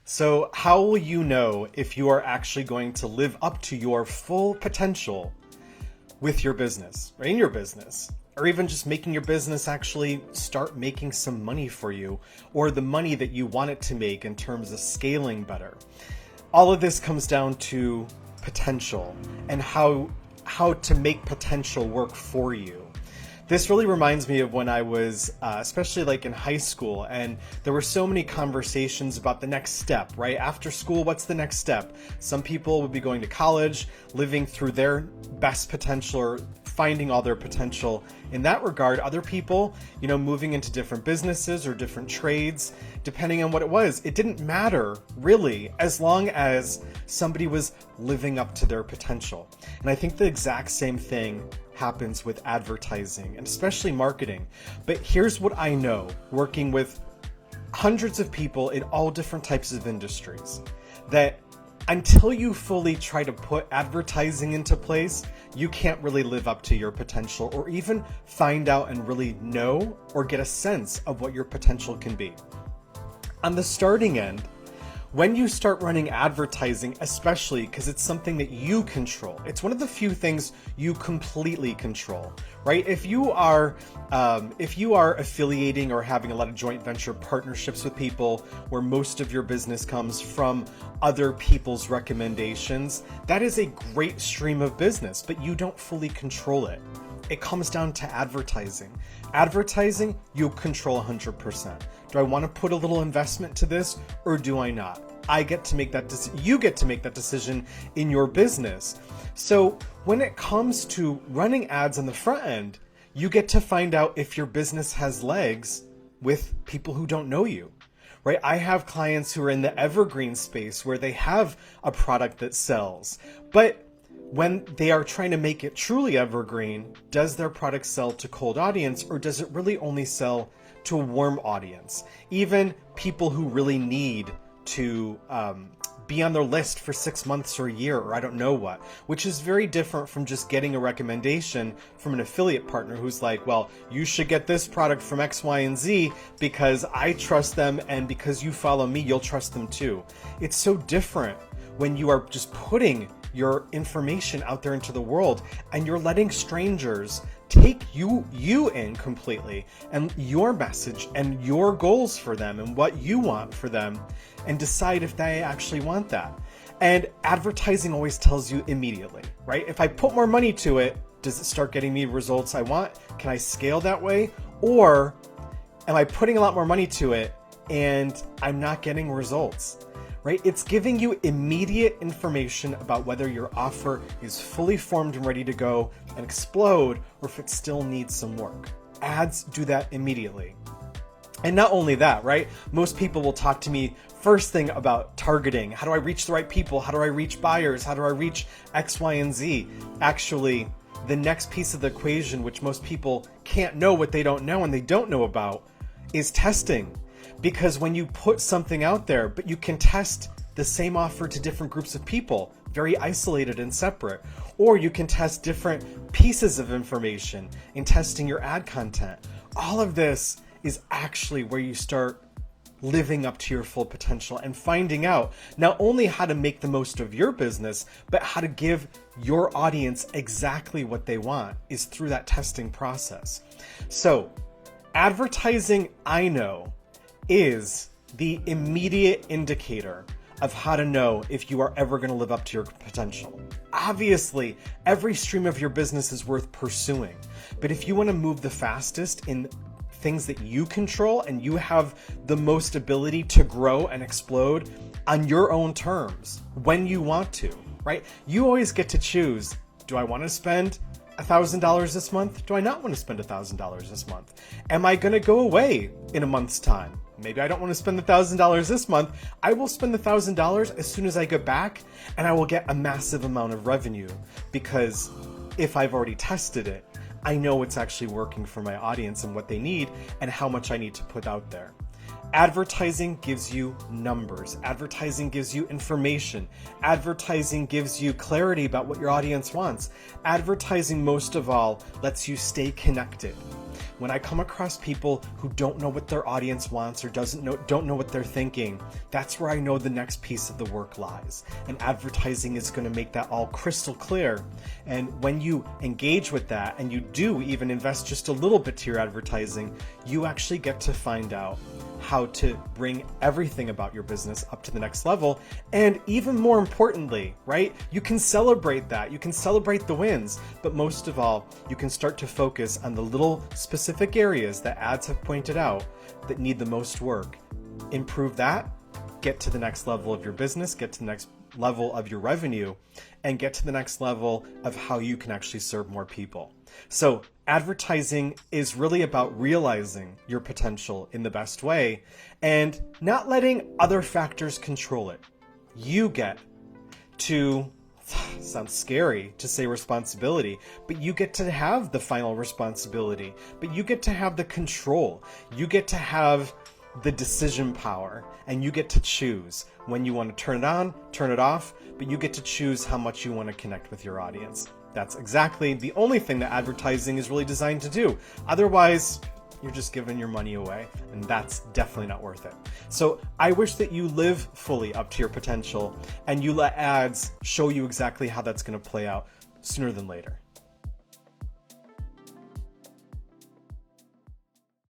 So, how will you know if you are actually going to live up to your full potential with your business or in your business? Or even just making your business actually start making some money for you, or the money that you want it to make in terms of scaling better. All of this comes down to potential and how to make potential work for you. This really reminds me of when I was, especially like in high school, and there were so many conversations about the next step, right? After school, what's the next step? Some people would be going to college, living through their best potential or finding all their potential in that regard. Other people, moving into different businesses or different trades, depending on what it was. It didn't matter really, as long as somebody was living up to their potential. And I think the exact same thing happens with advertising and especially marketing. But here's what I know, working with hundreds of people in all different types of industries, that until you fully try to put advertising into place, you can't really live up to your potential or even find out and really know or get a sense of what your potential can be. On the starting end, when you start running advertising, especially because it's something that you control, it's one of the few things you completely control, right? If you are affiliating or having a lot of joint venture partnerships with people where most of your business comes from other people's recommendations, that is a great stream of business, but you don't fully control it. It comes down to advertising. Advertising, you control 100%. Do I want to put a little investment to this or do I not? I get to make that decision. You get to make that decision in your business. So when it comes to running ads on the front end, you get to find out if your business has legs with people who don't know you, right? I have clients who are in the evergreen space where they have a product that sells, but when they are trying to make it truly evergreen, does their product sell to cold audience or does it really only sell to a warm audience? Even people who really need to be on their list for 6 months or a year or I don't know what, which is very different from just getting a recommendation from an affiliate partner who's like, well, you should get this product from X, Y, and Z because I trust them and because you follow me, you'll trust them too. It's so different when you are just putting your information out there into the world and you're letting strangers take you in completely and your message and your goals for them and what you want for them and decide if they actually want that. And advertising always tells you immediately, right? If I put more money to it, does it start getting me results I want? Can I scale that way? Or am I putting a lot more money to it and I'm not getting results? Right? It's giving you immediate information about whether your offer is fully formed and ready to go and explode, or if it still needs some work. Ads do that immediately. And not only that, right? Most people will talk to me first thing about targeting. How do I reach the right people? How do I reach buyers? How do I reach X, Y, and Z? Actually, the next piece of the equation, which most people can't know what they don't know and they don't know about, is testing. Because when you put something out there, but you can test the same offer to different groups of people, very isolated and separate, or you can test different pieces of information in testing your ad content. All of this is actually where you start living up to your full potential and finding out not only how to make the most of your business, but how to give your audience exactly what they want is through that testing process. So advertising, I know, is the immediate indicator of how to know if you are ever going to live up to your potential. Obviously, every stream of your business is worth pursuing, but if you want to move the fastest in things that you control and you have the most ability to grow and explode on your own terms when you want to, right? You always get to choose, do I want to spend $1,000 this month? Do I not want to spend $1,000 this month? Am I going to go away in a month's time? Maybe I don't want to spend $1,000 this month. I will spend $1,000 as soon as I get back and I will get a massive amount of revenue because if I've already tested it, I know it's actually working for my audience and what they need and how much I need to put out there. Advertising gives you numbers. Advertising gives you information. Advertising gives you clarity about what your audience wants. Advertising, most of all, lets you stay connected. When I come across people who don't know what their audience wants or don't know what they're thinking, that's where I know the next piece of the work lies. And advertising is going to make that all crystal clear. And when you engage with that and you do even invest just a little bit to your advertising, you actually get to find out how to bring everything about your business up to the next level. And even more importantly, right? You can celebrate that. You can celebrate the wins, but most of all, you can start to focus on the little specific areas that ads have pointed out that need the most work. Improve that, get to the next level of your business, get to the next level of your revenue, and get to the next level of how you can actually serve more people. So advertising is really about realizing your potential in the best way and not letting other factors control it. You get to, sounds scary to say responsibility, but you get to have the final responsibility, but you get to have the control. You get to have the decision power, and you get to choose when you want to turn it on, turn it off, but you get to choose how much you want to connect with your audience. That's exactly the only thing that advertising is really designed to do. Otherwise, you're just giving your money away, and that's definitely not worth it. So I wish that you live fully up to your potential and you let ads show you exactly how that's going to play out sooner than later.